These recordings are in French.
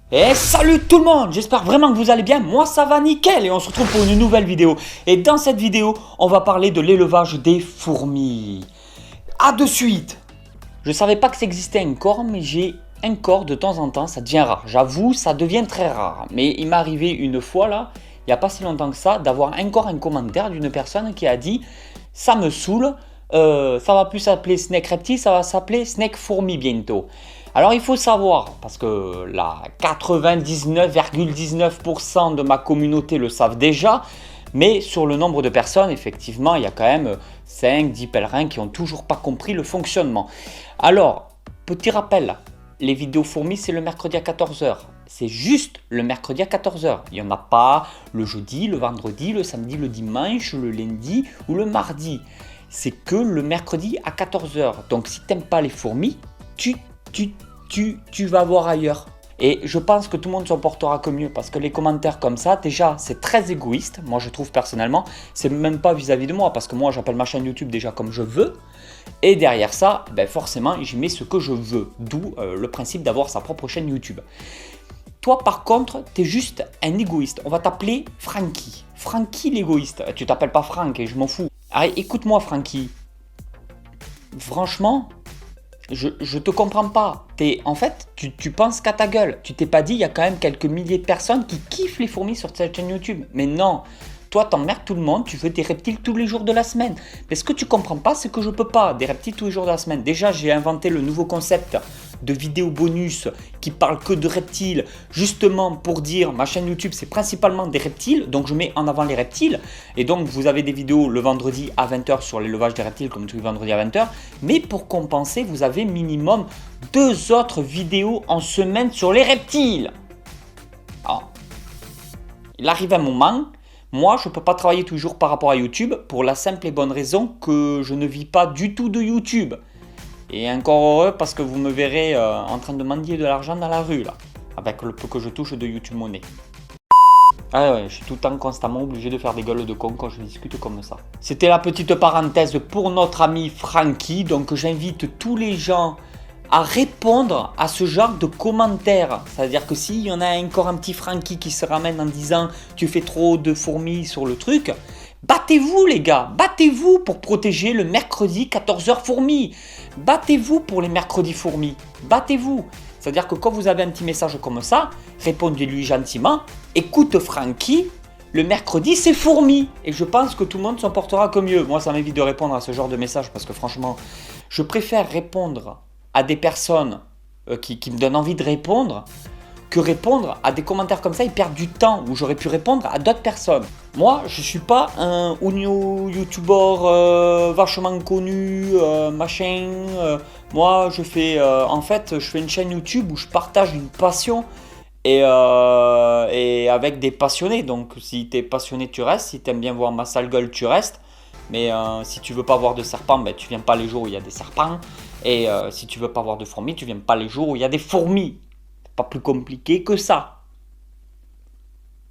Et salut tout le monde, j'espère vraiment que vous allez bien, moi ça va nickel et on se retrouve pour une nouvelle vidéo. Et dans cette vidéo, on va parler de l'élevage des fourmis. A de suite. Je savais pas que ça existait encore, mais j'ai encore de temps en temps, ça devient rare. J'avoue, ça devient très rare. Mais il m'est arrivé une fois là, il n'y a pas si longtemps que ça, d'avoir encore un commentaire d'une personne qui a dit « Ça me saoule, ça va plus s'appeler Snake Reptile, ça va s'appeler Snake Fourmi bientôt ». Alors il faut savoir, parce que là 99,19% de ma communauté le savent déjà, mais sur le nombre de personnes, effectivement, il y a quand même 5-10 pèlerins qui n'ont toujours pas compris le fonctionnement. Alors, petit rappel, les vidéos fourmis, c'est le mercredi à 14 h. C'est juste le mercredi à 14 h. Il n'y en a pas le jeudi, le vendredi, le samedi, le dimanche, le lundi ou le mardi. C'est que le mercredi à 14 h. Donc si tu n'aimes pas les fourmis, tu vas voir ailleurs. Et je pense que tout le monde s'en portera que mieux parce que les commentaires comme ça, déjà, c'est très égoïste. Moi, je trouve personnellement, c'est même pas vis-à-vis de moi parce que moi, j'appelle ma chaîne YouTube déjà comme je veux. Et derrière ça, ben forcément, j'y mets ce que je veux. D'où le principe d'avoir sa propre chaîne YouTube. Toi, par contre, tu es juste un égoïste. On va t'appeler Francky. Francky l'égoïste. Tu t'appelles pas Franck et je m'en fous. Allez, écoute-moi, Francky. Franchement, je te comprends pas. En fait, tu penses qu'à ta gueule. Tu t'es pas dit, il y a quand même quelques milliers de personnes qui kiffent les fourmis sur cette chaîne YouTube. Mais non, toi, t'emmerdes tout le monde, tu veux des reptiles tous les jours de la semaine. Mais ce que tu comprends pas, c'est que je peux pas. Des reptiles tous les jours de la semaine. Déjà, j'ai inventé le nouveau concept de vidéo bonus qui parle que de reptiles, justement pour dire ma chaîne YouTube c'est principalement des reptiles, donc je mets en avant les reptiles et donc vous avez des vidéos le vendredi à 20 h sur l'élevage des reptiles comme tous les vendredis à 20 h, mais pour compenser vous avez minimum 2 autres vidéos en semaine sur les reptiles. Alors, il arrive un moment, moi je ne peux pas travailler toujours par rapport à YouTube pour la simple et bonne raison que je ne vis pas du tout de YouTube. Et encore heureux parce que vous me verrez en train de mendier de l'argent dans la rue là, avec le peu que je touche de YouTube Money. Ah ouais, je suis tout le temps constamment obligé de faire des gueules de con quand je discute comme ça. C'était la petite parenthèse pour notre ami Francky, donc j'invite tous les gens à répondre à ce genre de commentaires. C'est-à-dire que s'il y en a encore un petit Francky qui se ramène en disant tu fais trop de fourmis sur le truc, battez-vous les gars, battez-vous pour protéger le mercredi 14 h fourmis. Battez-vous pour les mercredis fourmis, battez-vous. C'est-à-dire que quand vous avez un petit message comme ça, répondez-lui gentiment, écoute Francky, le mercredi c'est fourmis. Et je pense que tout le monde s'en portera que mieux. Moi ça m'évite de répondre à ce genre de message parce que franchement, je préfère répondre à des personnes qui me donnent envie de répondre que répondre à des commentaires comme ça et perdre du temps où j'aurais pu répondre à d'autres personnes. Moi, je suis pas un youtubeur vachement connu, machin. Moi, je fais une chaîne YouTube où je partage une passion et avec des passionnés. Donc, si tu es passionné, tu restes. Si tu aimes bien voir ma sale gueule, tu restes. Mais si tu veux pas voir de serpents, ben, tu viens pas les jours où il y a des serpents. Et si tu veux pas voir de fourmis, tu viens pas les jours où il y a des fourmis. Pas plus compliqué que ça.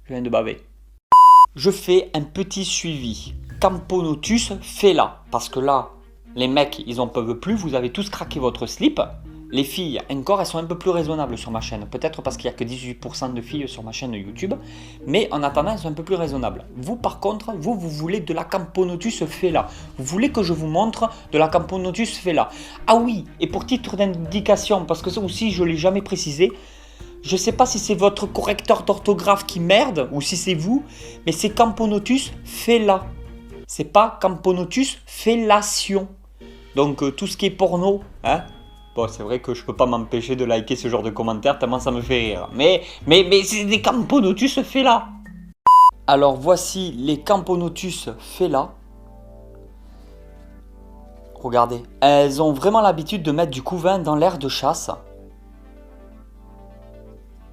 Je viens de baver. Je fais un petit suivi. Camponotus fela. Parce que là, les mecs, ils en peuvent plus. Vous avez tous craqué votre slip. Les filles, encore, elles sont un peu plus raisonnables sur ma chaîne. Peut-être parce qu'il n'y a que 18% de filles sur ma chaîne YouTube. Mais en attendant, elles sont un peu plus raisonnables. Vous, par contre, vous voulez de la Camponotus fela. Vous voulez que je vous montre de la Camponotus fela. Ah oui, et pour titre d'indication, parce que ça aussi, je ne l'ai jamais précisé, je ne sais pas si c'est votre correcteur d'orthographe qui merde ou si c'est vous, mais c'est Camponotus fela. C'est pas Camponotus fellation. Donc tout ce qui est porno, hein. Bon, c'est vrai que je peux pas m'empêcher de liker ce genre de commentaires tellement ça me fait rire. Mais c'est des Camponotus fela. Alors voici les Camponotus fela. Regardez, elles ont vraiment l'habitude de mettre du couvain dans l'air de chasse.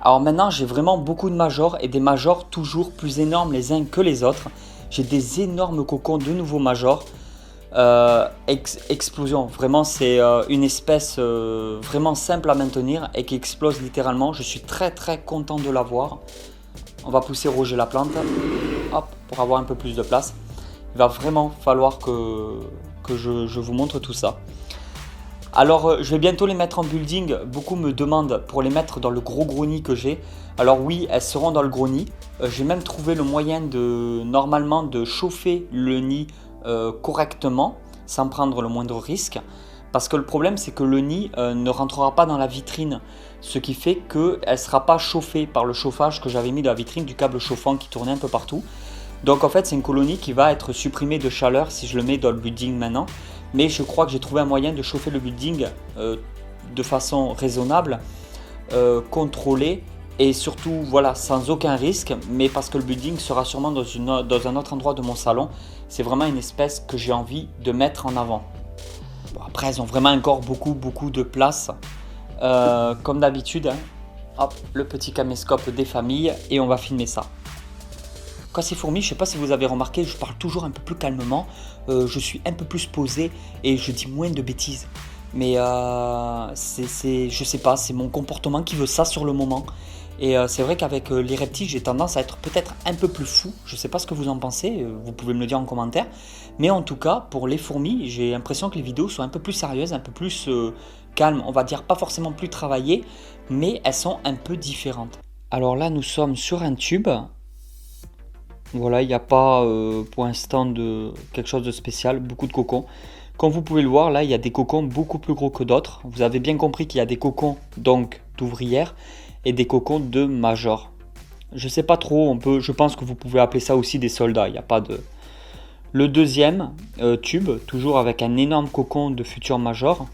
Alors maintenant, j'ai vraiment beaucoup de majors et des majors toujours plus énormes les uns que les autres. J'ai des énormes cocons de nouveaux majors. Explosion, vraiment c'est une espèce vraiment simple à maintenir et qui explose littéralement. Je suis très content de l'avoir. On va pousser Roger la plante, hop, pour avoir un peu plus de place. Il va vraiment falloir que je vous montre tout ça. Alors, je vais bientôt les mettre en building. Beaucoup me demandent pour les mettre dans le gros nid que j'ai. Alors oui, elles seront dans le gros nid. J'ai même trouvé le moyen normalement de chauffer le nid correctement, sans prendre le moindre risque. Parce que le problème, c'est que le nid ne rentrera pas dans la vitrine. Ce qui fait qu'elle ne sera pas chauffée par le chauffage que j'avais mis dans la vitrine du câble chauffant qui tournait un peu partout. Donc en fait, c'est une colonie qui va être supprimée de chaleur si je le mets dans le building maintenant. Mais je crois que j'ai trouvé un moyen de chauffer le building de façon raisonnable, contrôlée et surtout voilà, sans aucun risque, mais parce que le building sera sûrement dans un autre endroit de mon salon. C'est vraiment une espèce que j'ai envie de mettre en avant. Bon, après, elles ont vraiment encore beaucoup de place. Comme d'habitude, hein. Hop, le petit caméscope des familles et on va filmer ça. Quand c'est fourmis, je ne sais pas si vous avez remarqué, je parle toujours un peu plus calmement, je suis un peu plus posé et je dis moins de bêtises. Mais je sais pas, c'est mon comportement qui veut ça sur le moment. Et c'est vrai qu'avec les reptiles, j'ai tendance à être peut-être un peu plus fou. Je ne sais pas ce que vous en pensez, vous pouvez me le dire en commentaire. Mais en tout cas, pour les fourmis, j'ai l'impression que les vidéos sont un peu plus sérieuses, un peu plus calmes. On va dire pas forcément plus travaillées, mais elles sont un peu différentes. Alors là, nous sommes sur un tube. Voilà, il n'y a pas pour l'instant quelque chose de spécial, beaucoup de cocons. Comme vous pouvez le voir, là, il y a des cocons beaucoup plus gros que d'autres. Vous avez bien compris qu'il y a des cocons donc d'ouvrières et des cocons de major. Je sais pas trop, je pense que vous pouvez appeler ça aussi des soldats. Il n'y a pas de. Le deuxième tube, toujours avec un énorme cocon de futur major.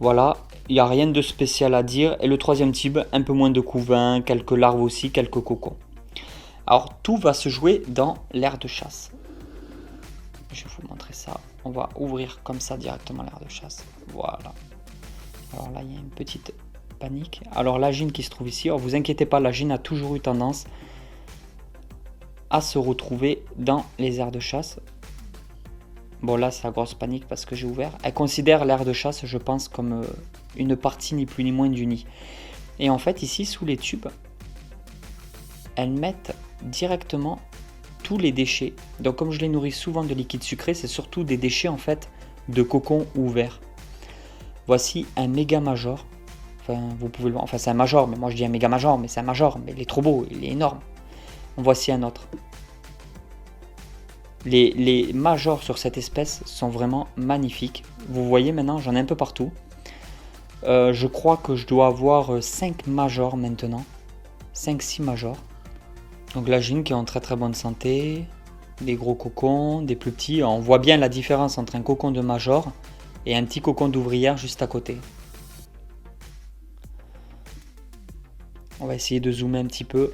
Voilà, il n'y a rien de spécial à dire. Et le troisième tube, un peu moins de couvains, quelques larves aussi, quelques cocons. Alors tout va se jouer dans l'aire de chasse. Je vais vous montrer ça. On va ouvrir comme ça directement l'aire de chasse. Voilà. Alors là, il y a une petite panique. Alors la gine qui se trouve ici, alors vous inquiétez pas, la gine a toujours eu tendance à se retrouver dans les aires de chasse. Bon là, c'est la grosse panique parce que j'ai ouvert. Elle considère l'aire de chasse, je pense, comme une partie ni plus ni moins du nid. Et en fait, ici, sous les tubes, elles mettent directement tous les déchets. Donc comme je les nourris souvent de liquide sucré, c'est surtout des déchets en fait de cocon ouvert. Voici un méga major. Enfin, vous pouvez le voir. Enfin, c'est un major, mais moi je dis un méga major, mais c'est un major, mais il est trop beau, il est énorme. En voici un autre. Les majors sur cette espèce sont vraiment magnifiques. Vous voyez maintenant, j'en ai un peu partout. Je crois que je dois avoir 5 majors maintenant. 5-6 majors. Donc la gine qui est en très bonne santé, des gros cocons, des plus petits. On voit bien la différence entre un cocon de major et un petit cocon d'ouvrière juste à côté. On va essayer de zoomer un petit peu.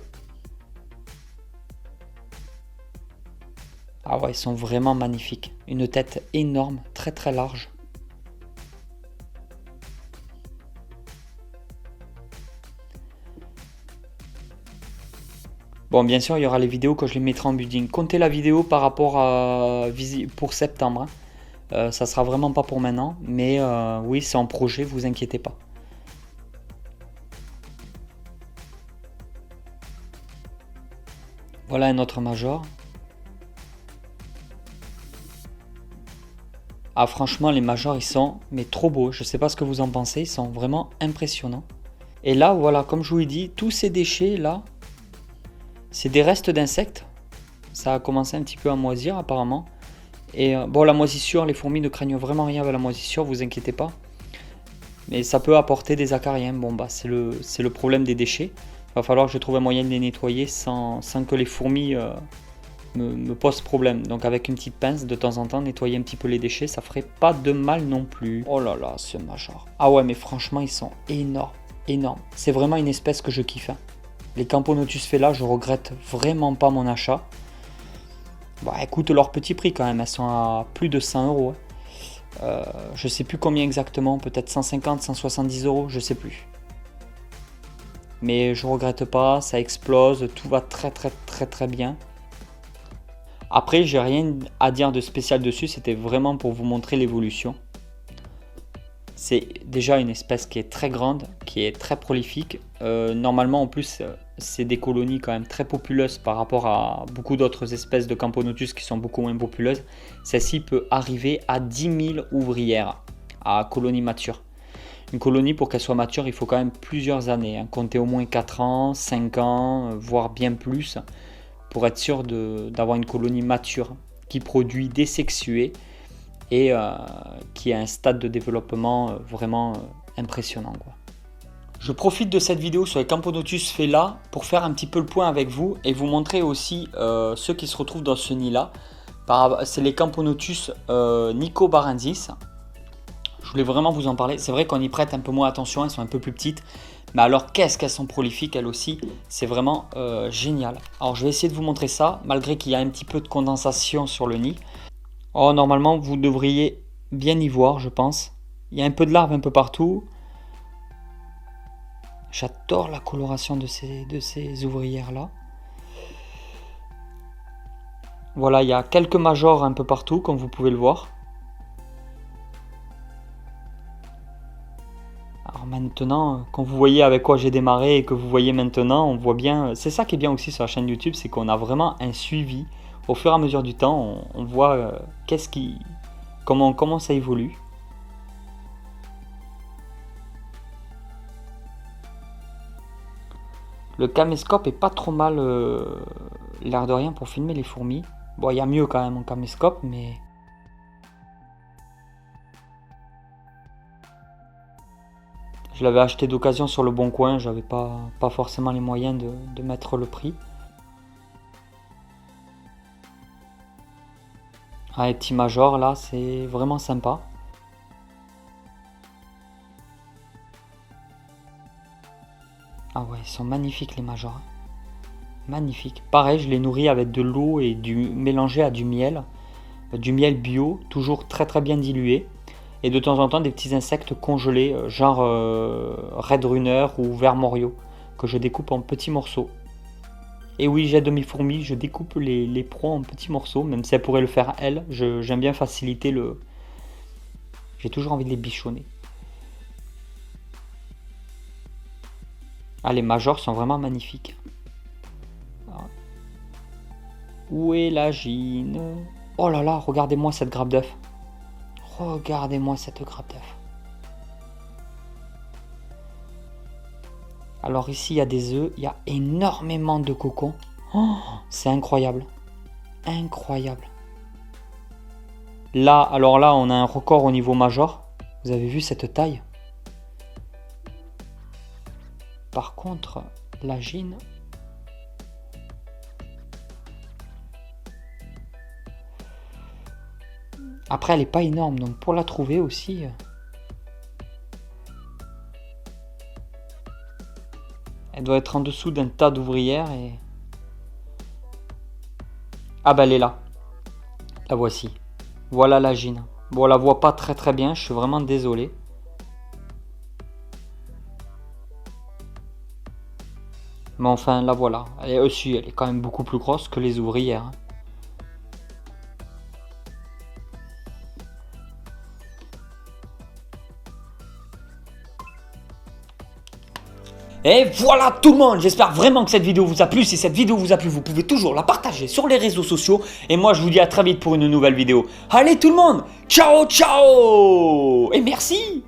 Ah ouais, ils sont vraiment magnifiques. Une tête énorme, très large. Bon, bien sûr, il y aura les vidéos que je les mettrai en building. Comptez la vidéo par rapport à pour septembre. Ça sera vraiment pas pour maintenant, mais oui, c'est en projet, vous inquiétez pas. Voilà un autre major. Ah, franchement, les majors, ils sont mais trop beaux. Je sais pas ce que vous en pensez, ils sont vraiment impressionnants. Et là, voilà, comme je vous l'ai dit, tous ces déchets là, c'est des restes d'insectes. Ça a commencé un petit peu à moisir apparemment. Et bon, la moisissure, les fourmis ne craignent vraiment rien avec la moisissure, vous inquiétez pas. Mais ça peut apporter des acariens. Bon bah c'est le problème des déchets. Il va falloir que je trouve un moyen de les nettoyer sans que les fourmis me posent problème. Donc avec une petite pince de temps en temps, nettoyer un petit peu les déchets, ça ferait pas de mal non plus. Oh là là, ce major. Ah ouais, mais franchement, ils sont énormes. C'est vraiment une espèce que je kiffe. Hein. Les Camponotus fela, je regrette vraiment pas mon achat. Bah écoute, leur petit prix quand même, elles sont à plus de 100 euros. Je sais plus combien exactement, peut-être 150, 170 euros, je sais plus. Mais je regrette pas, ça explose, tout va très bien. Après, j'ai rien à dire de spécial dessus, c'était vraiment pour vous montrer l'évolution. C'est déjà une espèce qui est très grande, qui est très prolifique. Normalement, en plus, c'est des colonies quand même très populeuses par rapport à beaucoup d'autres espèces de Camponotus qui sont beaucoup moins populeuses. Celle-ci peut arriver à 10 000 ouvrières à colonie mature. Une colonie, pour qu'elle soit mature, il faut quand même plusieurs années. Hein. Compter au moins 4 ans, 5 ans, voire bien plus, pour être sûr d'avoir une colonie mature qui produit des sexués et qui a un stade de développement vraiment impressionnant, quoi. Je profite de cette vidéo sur les Camponotus Fela pour faire un petit peu le point avec vous et vous montrer aussi ceux qui se retrouvent dans ce nid-là. C'est les Camponotus nicobarensis. Je voulais vraiment vous en parler. C'est vrai qu'on y prête un peu moins attention, elles sont un peu plus petites. Mais alors qu'est-ce qu'elles sont prolifiques elles aussi. C'est vraiment génial. Alors je vais essayer de vous montrer ça, malgré qu'il y a un petit peu de condensation sur le nid. Oh, normalement vous devriez bien y voir, je pense. Il y a un peu de larves un peu partout. J'adore la coloration de ces ouvrières-là. Voilà, il y a quelques majors un peu partout, comme vous pouvez le voir. Alors maintenant, quand vous voyez avec quoi j'ai démarré et que vous voyez maintenant, on voit bien. C'est ça qui est bien aussi sur la chaîne YouTube, c'est qu'on a vraiment un suivi. Au fur et à mesure du temps, on voit comment ça évolue. Le caméscope est pas trop mal, l'air de rien, pour filmer les fourmis. Bon, il y a mieux quand même en caméscope, mais... Je l'avais acheté d'occasion sur le Bon Coin, j'avais pas forcément les moyens de mettre le prix. Ah, les petits majors là, c'est vraiment sympa. Ah ouais, ils sont magnifiques les majors. Magnifiques. Pareil, je les nourris avec de l'eau et mélangé à du miel bio, toujours très très bien dilué. Et de temps en temps des petits insectes congelés, genre Red Runner ou Vermorio, que je découpe en petits morceaux. Et oui, j'aide mes fourmis, je découpe les proies en petits morceaux, même si elles pourraient le faire elles. J'aime bien faciliter le... J'ai toujours envie de les bichonner. Ah, les majors sont vraiment magnifiques. Alors, où est la gine? Oh là là, regardez-moi cette grappe d'œuf. Regardez-moi cette grappe d'œuf. Alors ici, il y a des œufs, il y a énormément de cocons. Oh, c'est incroyable. Incroyable. Là, alors là, on a un record au niveau major. Vous avez vu cette taille? Par contre, la gine... Après, elle n'est pas énorme, donc pour la trouver aussi... Elle doit être en dessous d'un tas d'ouvrières et... Ah bah elle est là. La voici. Voilà la gine. Bon, on la voit pas très très bien, je suis vraiment désolé. Mais enfin, la voilà. Elle est aussi, elle est quand même beaucoup plus grosse que les ouvrières. Et voilà tout le monde, j'espère vraiment que cette vidéo vous a plu. Si cette vidéo vous a plu, vous pouvez toujours la partager sur les réseaux sociaux. Et moi, je vous dis à très vite pour une nouvelle vidéo. Allez tout le monde, ciao ciao. Et merci.